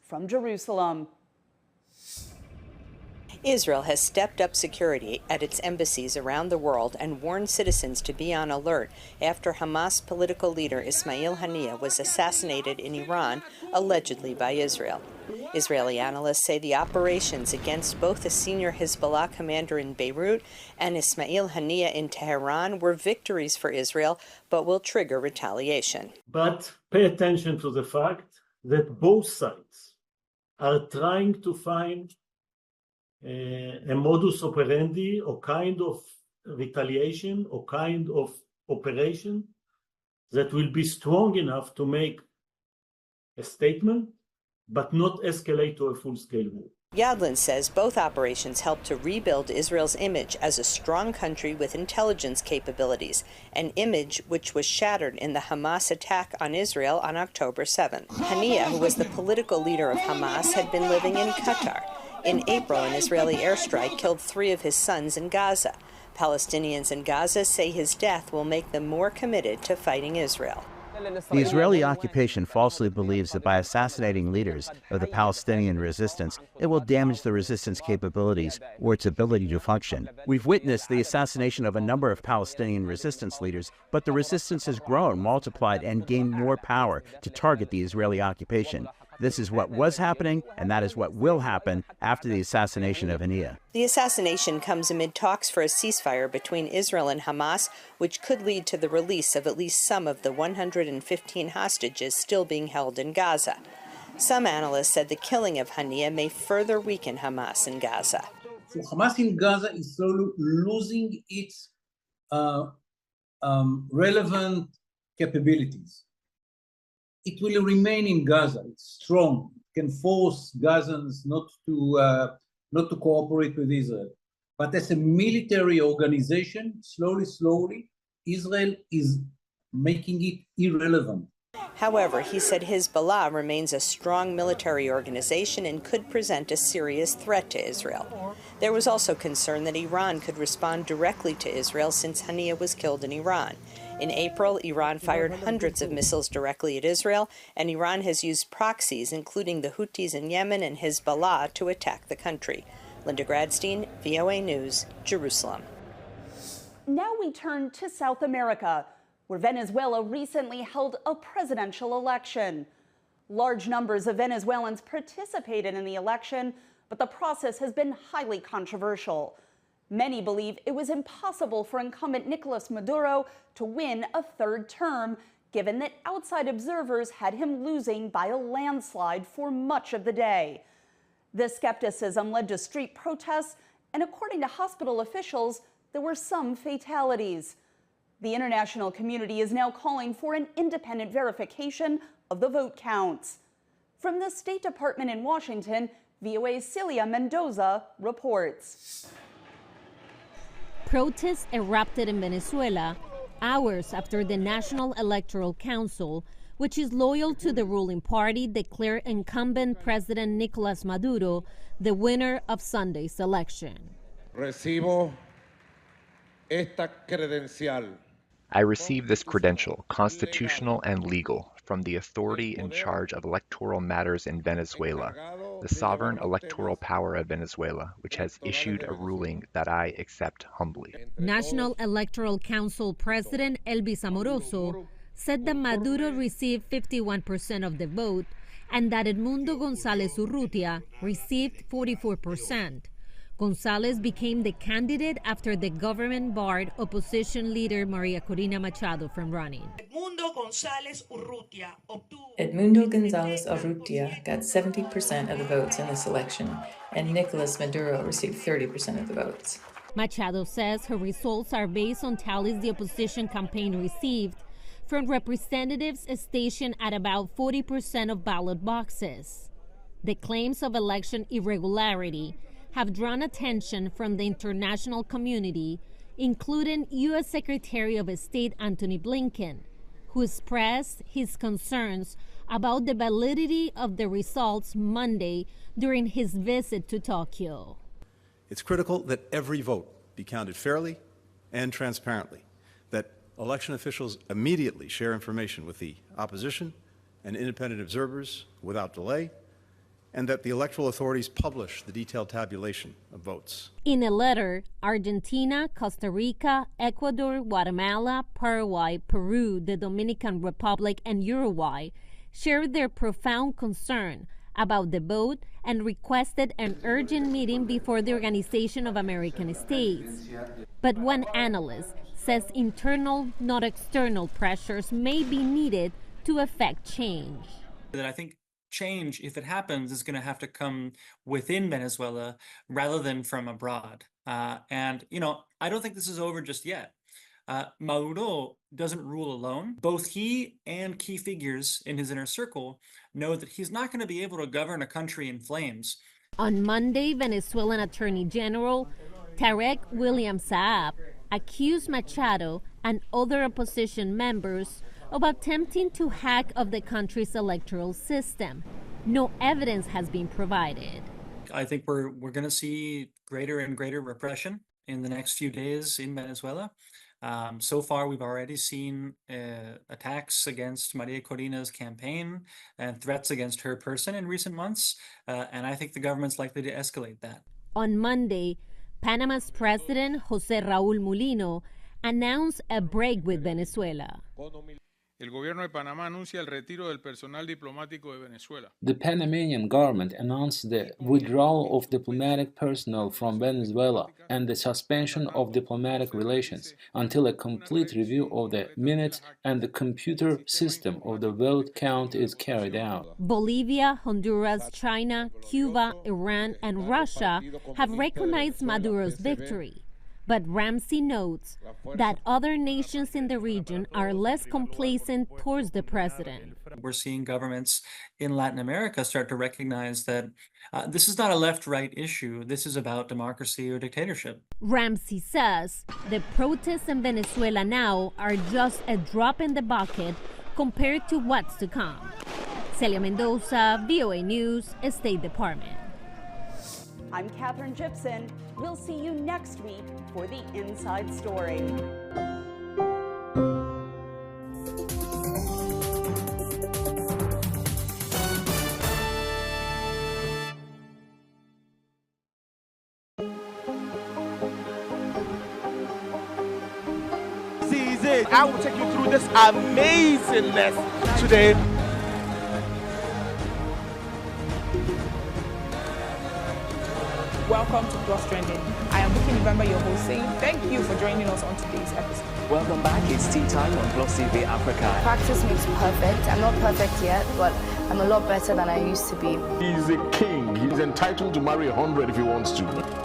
From Jerusalem. Israel has stepped up security at its embassies around the world and warned citizens to be on alert after Hamas political leader Ismail Haniyeh was assassinated in Iran, allegedly by Israel. Israeli analysts say the operations against both a senior Hezbollah commander in Beirut and Ismail Haniyeh in Tehran were victories for Israel, but will trigger retaliation. But pay attention to the fact that both sides are trying to find a modus operandi or kind of retaliation or kind of operation that will be strong enough to make a statement but not escalate to a full-scale war. Yadlin says both operations help to rebuild Israel's image as a strong country with intelligence capabilities, an image which was shattered in the Hamas attack on Israel on October 7th. Haniyeh, who was the political leader of Hamas, had been living in Qatar. In April, an Israeli airstrike killed 3 of his sons in Gaza. Palestinians in Gaza say his death will make them more committed to fighting Israel. The Israeli occupation falsely believes that by assassinating leaders of the Palestinian resistance, it will damage the resistance capabilities or its ability to function. We've witnessed the assassination of a number of Palestinian resistance leaders, but the resistance has grown, multiplied, and gained more power to target the Israeli occupation. This is what was happening, and that is what will happen after the assassination of Haniyeh. The assassination comes amid talks for a ceasefire between Israel and Hamas, which could lead to the release of at least some of the 115 hostages still being held in Gaza. Some analysts said the killing of Haniyeh may further weaken Hamas in Gaza. So Hamas in Gaza is slowly losing its relevant capabilities. It will remain in Gaza. It's strong. It can force Gazans not to cooperate with Israel. But as a military organization, slowly, Israel is making it irrelevant. However, he said Hezbollah remains a strong military organization and could present a serious threat to Israel. There was also concern that Iran could respond directly to Israel since Haniyeh was killed in Iran. In April, Iran fired hundreds of missiles directly at Israel, and Iran has used proxies, including the Houthis in Yemen and Hezbollah, to attack the country. Linda Gradstein, VOA News, Jerusalem. Now we turn to South America, where Venezuela recently held a presidential election. Large numbers of Venezuelans participated in the election, but the process has been highly controversial. Many believe it was impossible for incumbent Nicolas Maduro to win a third term, given that outside observers had him losing by a landslide for much of the day. The skepticism led to street protests, and according to hospital officials, there were some fatalities. The international community is now calling for an independent verification of the vote counts. From the State Department in Washington, VOA's Celia Mendoza reports. Protests erupted in Venezuela hours after the National Electoral Council, which is loyal to the ruling party, declared incumbent President Nicolas Maduro the winner of Sunday's election. Recibo esta credencial. I receive this credential, constitutional and legal, from the authority in charge of electoral matters in Venezuela, the sovereign electoral power of Venezuela, which has issued a ruling that I accept humbly. National Electoral Council President Elvis Amoroso said that Maduro received 51% of the vote and that Edmundo González Urrutia received 44%. González became the candidate after the government barred opposition leader Maria Corina Machado from running. Edmundo González Urrutia got 70% of the votes in this election, and Nicolas Maduro received 30% of the votes. Machado says her results are based on tallies the opposition campaign received from representatives stationed at about 40% of ballot boxes. The claims of election irregularity have drawn attention from the international community, including U.S. Secretary of State Antony Blinken, who expressed his concerns about the validity of the results Monday during his visit to Tokyo. It's critical that every vote be counted fairly and transparently, that election officials immediately share information with the opposition and independent observers without delay, and that the electoral authorities publish the detailed tabulation of votes. In a letter, Argentina, Costa Rica, Ecuador, Guatemala, Paraguay, Peru, the Dominican Republic, and Uruguay shared their profound concern about the vote and requested an urgent meeting before the Organization of American States. But one analyst says internal, not external pressures may be needed to effect change. That I think change, if it happens, is going to have to come within Venezuela rather than from abroad. And I don't think this is over just yet. Maduro doesn't rule alone. Both he and key figures in his inner circle know that he's not going to be able to govern a country in flames. On Monday, Venezuelan Attorney General Tarek William Saab accused Machado and other opposition members of attempting to hack of the country's electoral system. No evidence has been provided. I think we're going to see greater and greater repression in the next few days in Venezuela. So far, we've already seen attacks against Maria Corina's campaign and threats against her person in recent months, and I think the government's likely to escalate that. On Monday, Panama's president, José Raúl Mulino, announced a break with Venezuela. El gobierno de Panamá anuncia el retiro del personal diplomático de Venezuela. The Panamanian government announced the withdrawal of diplomatic personnel from Venezuela and the suspension of diplomatic relations until a complete review of the minutes and the computer system of the vote count is carried out. Bolivia, Honduras, China, Cuba, Iran, and Russia have recognized Maduro's victory. But Ramsey notes that other nations in the region are less complacent towards the president. We're seeing governments in Latin America start to recognize that this is not a left-right issue. This is about democracy or dictatorship. Ramsey says the protests in Venezuela now are just a drop in the bucket compared to what's to come. Celia Mendoza, VOA News, State Department. I'm Katherine Gibson. We'll see you next week for the Inside Story. Season. I will take you through this amazingness today. Welcome to Plus Trending. I am Buki November, your host, saying thank you for joining us on today's episode. Welcome back. It's tea time on Plus TV Africa. Practice makes perfect. I'm not perfect yet, but I'm a lot better than I used to be. He's a king. He's entitled to marry 100 if he wants to.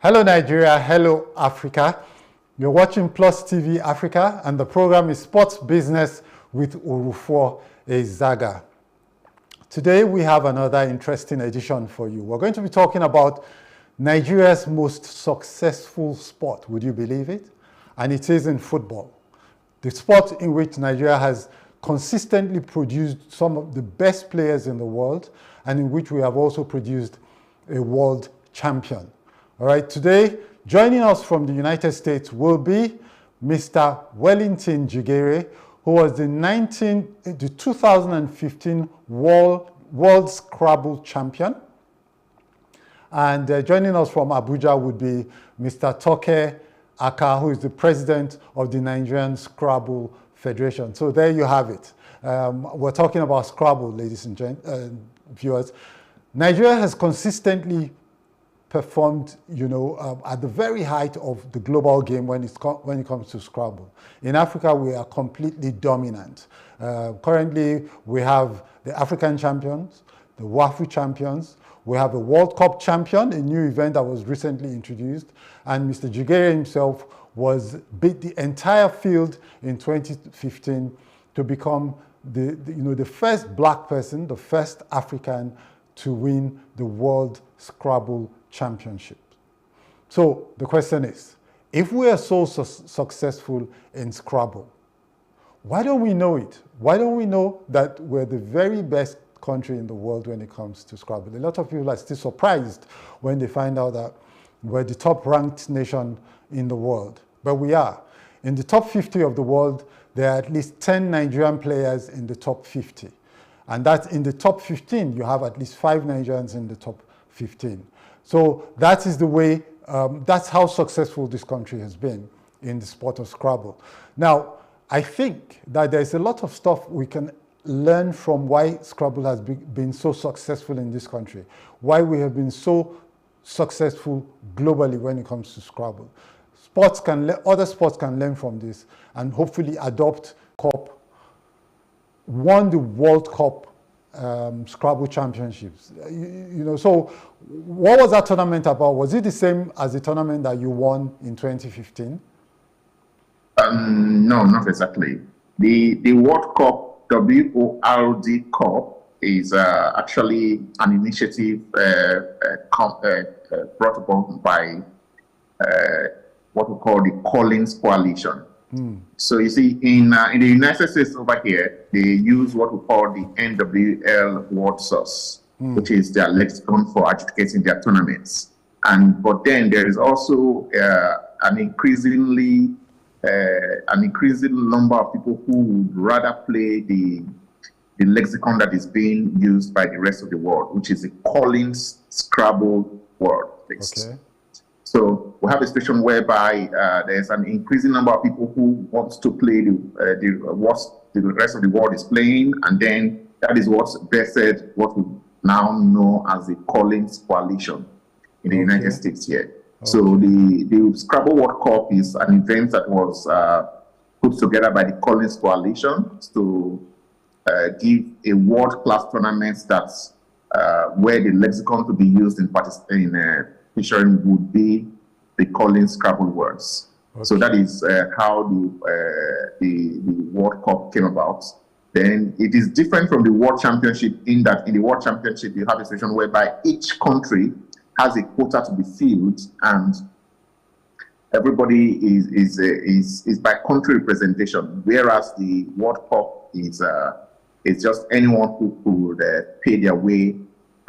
Hello Nigeria, hello Africa. You're watching Plus TV Africa and the program is Sports Business with Urufo Ezaga. Today we have another interesting edition for you. We're going to be talking about Nigeria's most successful sport, would you believe it? And it is in football. The sport in which Nigeria has consistently produced some of the best players in the world, and in which we have also produced a world champion. All right, today, joining us from the United States will be Mr. Wellington Jigere, who was the 2015 World Scrabble champion. And joining us from Abuja would be Mr. Toke Aka, who is the president of the Nigerian Scrabble Federation. So there you have it. We're talking about Scrabble, ladies and viewers. Nigeria has consistently performed, at the very height of the global game when it comes to Scrabble. In Africa, we are completely dominant. Currently, we have the African champions, the WAFU champions. We have a World Cup champion, a new event that was recently introduced, and Mr. Jigere himself beat the entire field in 2015 to become the first black person, the first African to win the World Scrabble Championship. So the question is, if we are so successful in Scrabble, why don't we know it? Why don't we know that we're the very best country in the world when it comes to Scrabble? A lot of people are still surprised when they find out that we're the top ranked nation in the world, but we are. In the top 50 of the world, there are at least 10 Nigerian players in the top 50. And that's in the top 15, you have at least 5 Nigerians in the top 15. So that is the way, that's how successful this country has been in the sport of Scrabble. Now, I think that there's a lot of stuff we can learn from why Scrabble has been so successful in this country, why we have been so successful globally when it comes to Scrabble. Other sports can learn from this and hopefully adopt Cup, won the World Cup Scrabble championships. So what was that tournament about? Was it the same as the tournament that you won in 2015? No, not exactly. The World Cup, WORD Cup, is actually an initiative brought about by what we call the Collins Coalition. So you see, in the United States over here, they use what we call the NWL word source, which is their lexicon for adjudicating their tournaments. But then there is also an increasing number of people who would rather play the lexicon that is being used by the rest of the world, which is the Collins Scrabble word list. Okay. So we have a situation whereby there's an increasing number of people who want to play what the rest of the world is playing, and then that is what's birthed what we now know as the Collins Coalition in the United States here. So the Scrabble World Cup is an event that was put together by the Collins Coalition to give a world-class tournament that's where the lexicon to be used in featuring would be the Collins Scrabble words. So that is how the World Cup came about. Then it is different from the World Championship in that in the World Championship you have a situation whereby each country has a quota to be filled, and everybody is by country representation. Whereas the World Cup is just anyone who could pay their way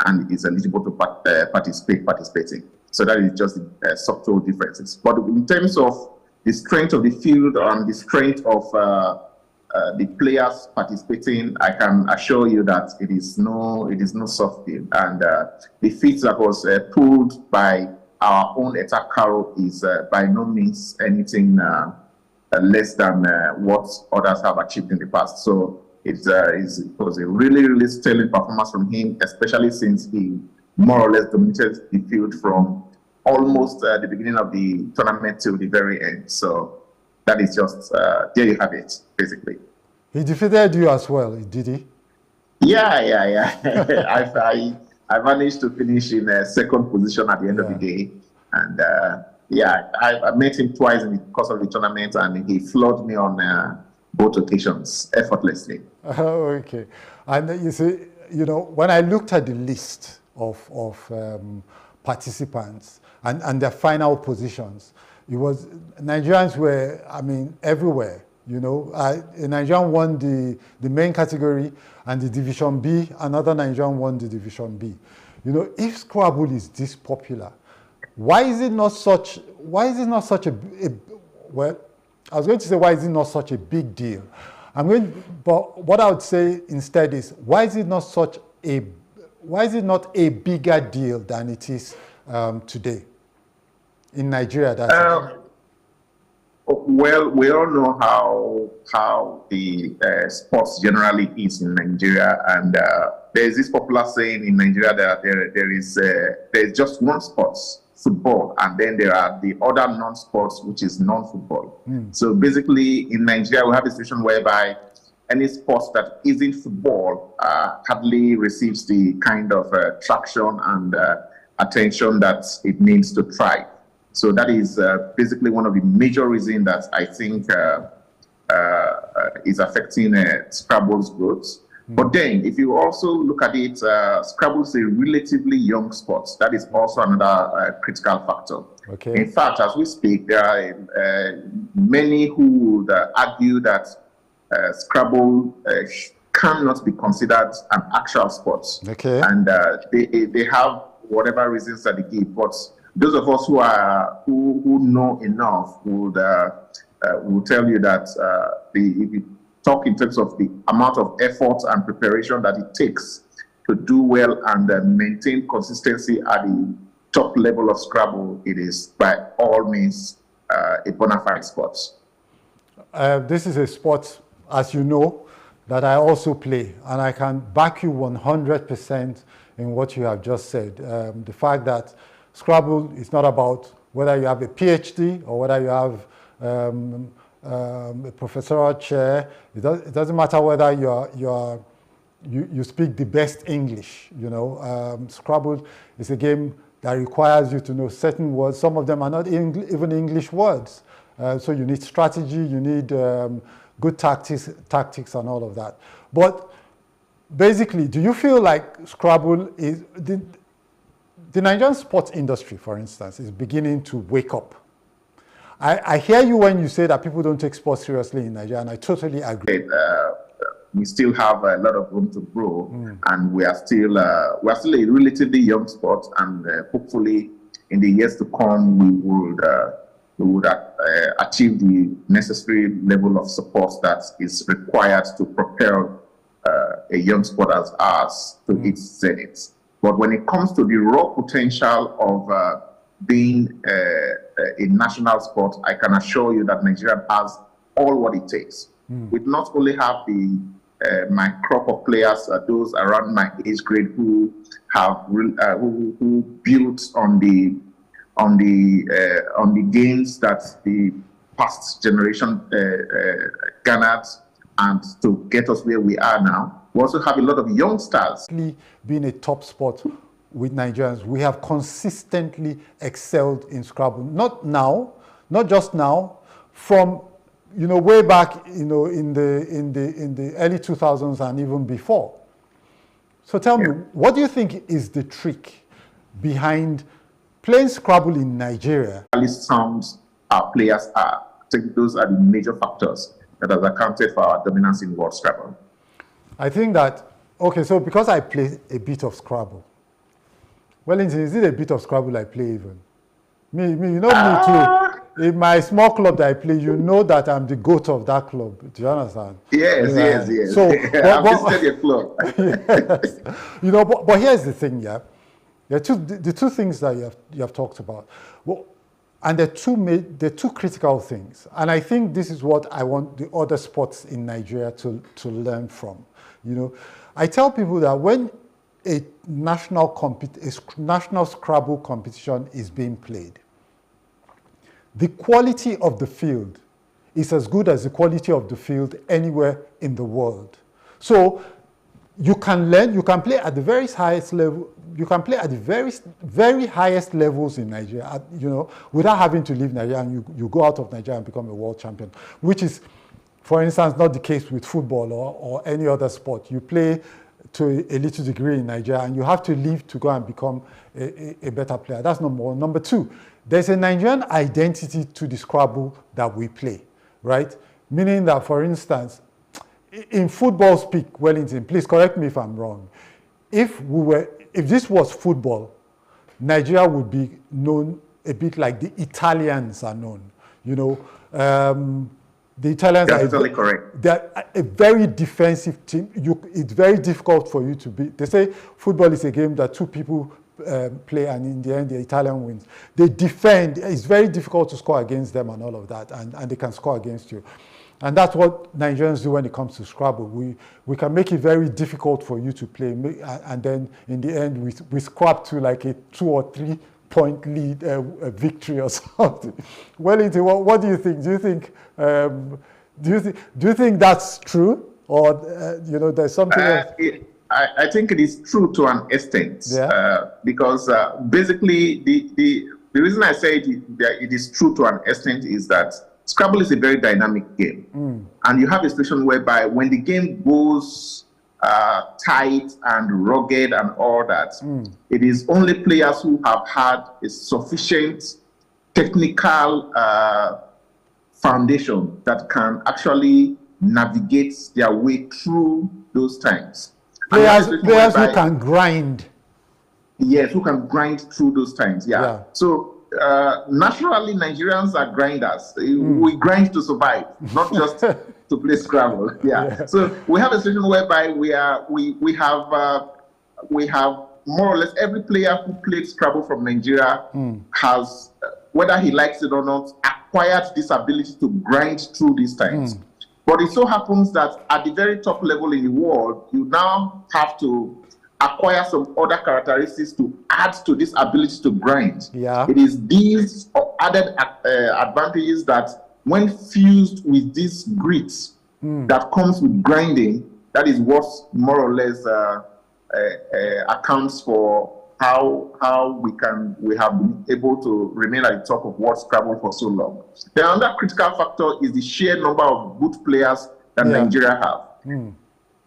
and is eligible to participating. So that is just subtle differences. But in terms of the strength of the field and the strength of the players participating, I can assure you that it is no soft field. And the feat that was pulled by our own Eta Karo is by no means anything less than what others have achieved in the past. So it was a really, really sterling performance from him, especially since he more or less dominated the field from almost the beginning of the tournament till the very end. So that is just, there you have it, basically. He defeated you as well, did he? Yeah. I managed to finish in second position at the end of the day. And I met him twice in the course of the tournament, and he floored me on both occasions effortlessly. Okay. And you see, when I looked at the list of participants and their final positions. It was, Nigerians were, I mean, everywhere, you know. A Nigerian won the main category and the Division B, another Nigerian won the Division B. You know, if Scrabble is this popular, why is it not such a well, I was going to say, why is it not such a big deal? But what I would say instead is, why is it not a bigger deal than it is today in Nigeria? Well, we all know how the sports generally is in Nigeria, and there's this popular saying in Nigeria that there's just one sport, football, and then there are the other non-sports, which is non-football. So basically, in Nigeria, we have a situation whereby any sport that isn't football hardly receives the kind of traction and attention that it needs to thrive. So that is basically one of the major reasons that I think is affecting Scrabble's growth. But then, if you also look at it, Scrabble is a relatively young sport. That is also another critical factor. Okay. In fact, as we speak, there are many who would argue that Scrabble cannot be considered an actual sport. Okay. And they have whatever reasons that they give. But those of us who know enough would tell you that if you talk in terms of the amount of effort and preparation that it takes to do well and maintain consistency at the top level of Scrabble, it is by all means a bona fide sport. This is a sport, as you know, that I also play, and I can back you 100% in what you have just said. The fact that Scrabble is not about whether you have a PhD or whether you have a professorial chair. It doesn't matter whether you speak the best English. You know, Scrabble is a game that requires you to know certain words. Some of them are not even English words. So you need strategy, you need good tactics and all of that. But basically, do you feel like Scrabble is the Nigerian sports industry, for instance, is beginning to wake up? I hear you when you say that people don't take sports seriously in Nigeria, and I totally agree. We still have a lot of room to grow, and we are still a relatively young sport, and hopefully in the years to come we would achieve the necessary level of support that is required to propel a young sport as ours to its zenith. But when it comes to the raw potential of being a national sport, I can assure you that Nigeria has all what it takes. We not only have my crop of players, those around my age grade who have who built on the gains that the past generation garnered, and to get us where we are now. We also have a lot of young stars. Being a top sport with Nigerians, we have consistently excelled in Scrabble. Not just now, from way back, in the early 2000s and even before. So tell me, what do you think is the trick behind playing Scrabble in Nigeria? Sound our players are. I think those are the major factors that have accounted for our dominance in World Scrabble. I think that, okay, so because I play a bit of Scrabble, Wellington, is it a bit of Scrabble I play even? Me, you know me too. In my small club that I play, you know that I'm the goat of that club. Do you understand? Yes. So, I've visited your club. Yes. But here's the thing, yeah. The two things that you have talked about. Well, and they're two critical things. And I think this is what I want the other sports in Nigeria to learn from. I tell people that when a national Scrabble competition is being played, the quality of the field is as good as the quality of the field anywhere in the world. So you can play at the very highest level. You can play at the very highest levels in Nigeria, without having to leave Nigeria, and you go out of Nigeria and become a world champion, which is, for instance, not the case with football or any other sport. You play to a little degree in Nigeria, and you have to leave to go and become a better player. That's number one. Number two, there's a Nigerian identity to the Scrabble that we play, right? Meaning that, for instance, in football speak, Wellington, please correct me if I'm wrong. If this was football, Nigeria would be known a bit like the Italians are known. You know, the Italians are totally correct. They're a very defensive team. It's very difficult for you to beat. They say football is a game that two people play, and in the end, the Italian wins. They defend. It's very difficult to score against them and all of that, and they can score against you. And that's what Nigerians do when it comes to Scrabble. We can make it very difficult for you to play, and then in the end, we scrap to like a 2 or 3 point lead victory or something. Wellington, what do you think? Do you think that's true, or you know, there's something else? I think it is true to an extent, because basically the reason I say it is true to an extent is that Scrabble is a very dynamic game, and you have a situation whereby when the game goes tight and rugged and all that, it is only players who have had a sufficient technical foundation that can actually navigate their way through those times. Players who can grind. Yes, who can grind through those times. Yeah. So naturally, Nigerians are grinders. We grind to survive, not just to play Scrabble. Yeah. So we have a situation whereby we have more or less every player who played Scrabble from Nigeria has, whether he likes it or not, acquired this ability to grind through these times. But it so happens that at the very top level in the world, you now have to acquire some other characteristics to add to this ability to grind. Yeah. It is these added advantages that, when fused with this grit that comes with grinding, that is what more or less accounts for how we have been able to remain at the top of World Scrabble for so long. The other critical factor is the sheer number of good players that Nigeria have.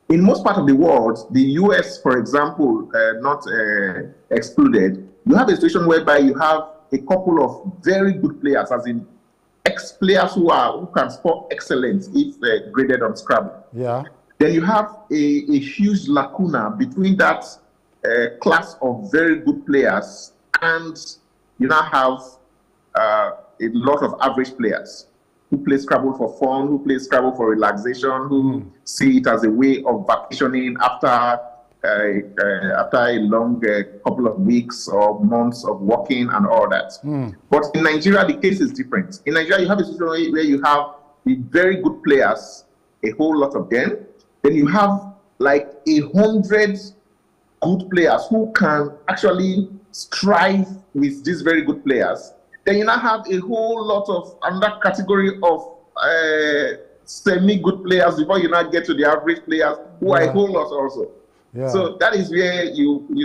In most parts of the world, the US, for example, not excluded, you have a situation whereby you have a couple of very good players, as in ex-players who can score excellence if graded on Scrabble. Yeah. Then you have a huge lacuna between that class of very good players, and you now have a lot of average players who play Scrabble for fun, who play Scrabble for relaxation, who see it as a way of vacationing after a long couple of weeks or months of working and all that. But in Nigeria, the case is different. In Nigeria, you have a situation where you have the very good players, a whole lot of them. Then you have like 100 good players who can actually strive with these very good players. Then you now have a whole lot of another category of semi-good players before you now get to the average players, who are a whole lot also. Yeah. So that is where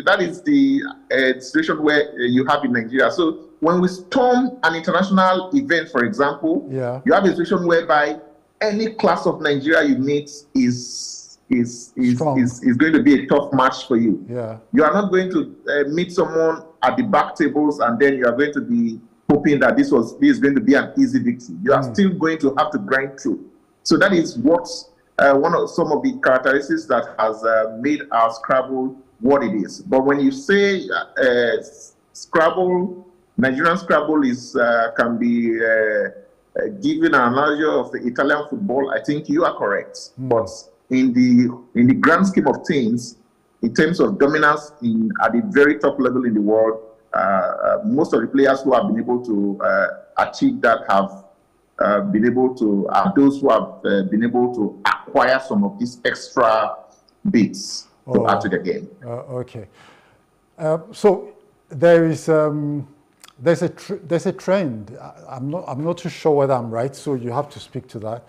that is the situation where you have in Nigeria. So when we storm an international event, for example, you have a situation whereby any class of Nigeria you meet is going to be a tough match for you. Yeah. You are not going to meet someone at the back tables and then you are going to be hoping that this is going to be an easy victory. You are still going to have to grind through. So that is what some of the characteristics that has made our Scrabble what it is. But when you say Scrabble, Nigerian Scrabble can be given an analogy of the Italian football, I think you are correct. But in the grand scheme of things, in terms of dominance at the very top level in the world, most of the players who have been able to achieve that have been able to, those who have been able to acquire some of these extra bits to add to the game. Okay. So there is there's a trend. I'm not too sure whether I'm right. So you have to speak to that.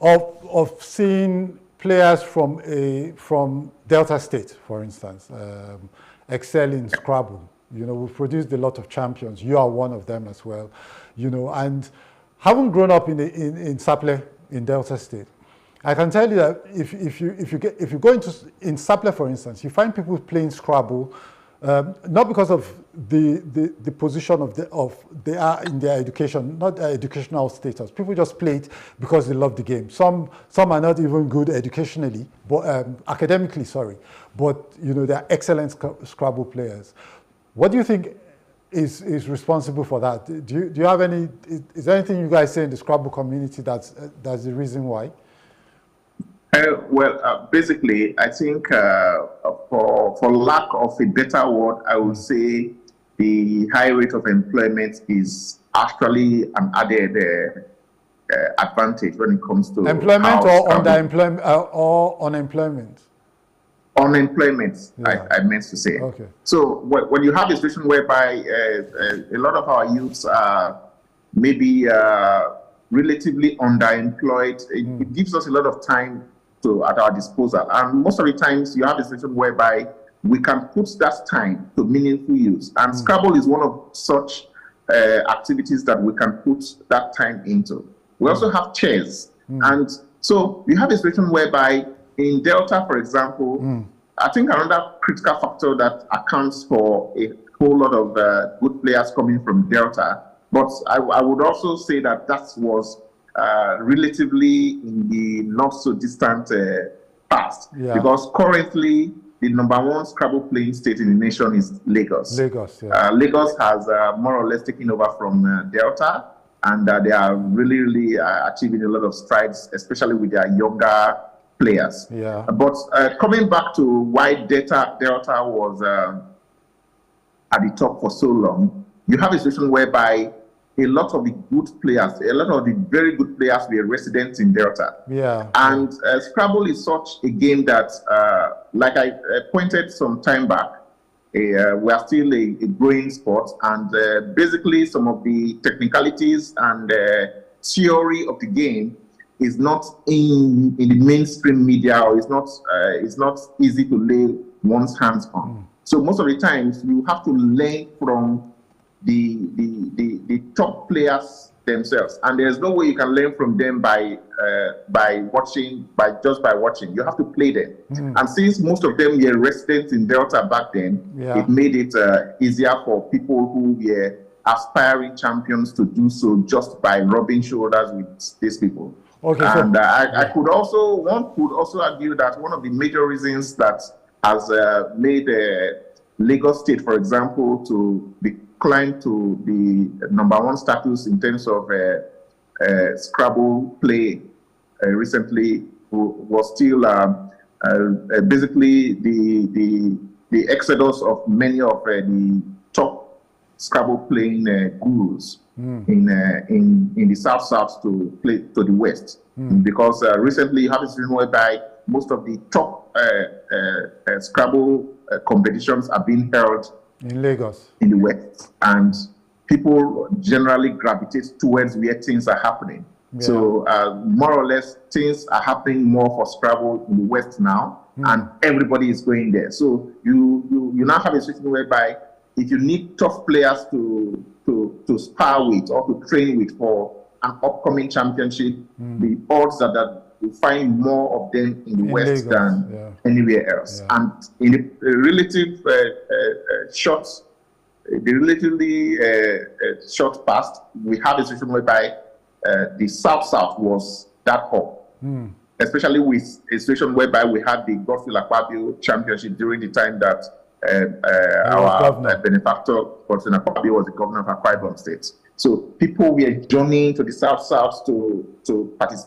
Of seeing players from Delta State, for instance, excel in Scrabble. You know, we've produced a lot of champions. You are one of them as well. You know, and having grown up in Saple in Delta State, I can tell you that if you go in Sapele, for instance, you find people playing Scrabble, not because of the position they are in their education, not their educational status. People just play it because they love the game. Some are not even good educationally, but academically, sorry. But they're excellent Scrabble players. What do you think is responsible for that? Do you have any? Is there anything you guys say in the Scrabble community that's the reason why? Basically, I think for lack of a better word, I would say the high rate of employment is actually an added advantage when it comes to employment or underemployment or unemployment. Unemployment, yeah. I meant to say. Okay. So when you have a situation whereby a lot of our youths are maybe relatively underemployed, it gives us a lot of time at our disposal. And most of the times you have a situation whereby we can put that time to meaningful use. And Scrabble is one of such activities that we can put that time into. We also have chess. And so you have a situation whereby in Delta, for example, I think another critical factor that accounts for a whole lot of good players coming from Delta, but I would also say that was relatively in the not so distant past, because currently the #1 Scrabble playing state in the nation is Lagos. Lagos, yeah. Lagos has more or less taken over from Delta, and they are really achieving a lot of strides, especially with their younger players. Yeah. But coming back to why Delta was at the top for so long, you have a situation whereby a lot of the good players, a lot of the very good players were residents in Delta. Yeah. And Scrabble is such a game that, like I pointed some time back, we are still a growing sport, and basically some of the technicalities and theory of the game is not in the mainstream media, or it's not easy to lay one's hands on. So most of the times you have to learn from the top players themselves, and there's no way you can learn from them by watching. You have to play them. And since most of them were residents in Delta back then, it made it easier for people who were aspiring champions to do so just by rubbing shoulders with these people. Okay, and one could also argue that one of the major reasons that has made Lagos State, for example, to climb to the #1 status in terms of Scrabble play recently was still basically the exodus of many of the top Scrabble playing gurus in the South to play to the West, because recently you have a situation whereby most of the top Scrabble competitions are being held in Lagos, in the West, and people generally gravitate towards where things are happening. Yeah. So more or less things are happening more for Scrabble in the West now, and everybody is going there. So you now have a situation whereby if you need tough players to spar with or to train with for an upcoming championship, the odds are that you find more of them in the West Lagos, than anywhere else. And in the relatively short past, we have a situation whereby the South was that hot, especially with a situation whereby we had the Godfrey Akpabio championship during the time that our benefactor, Godfrey Akpabio, was the governor of Akwa Ibom State. So people were joining to the South to participate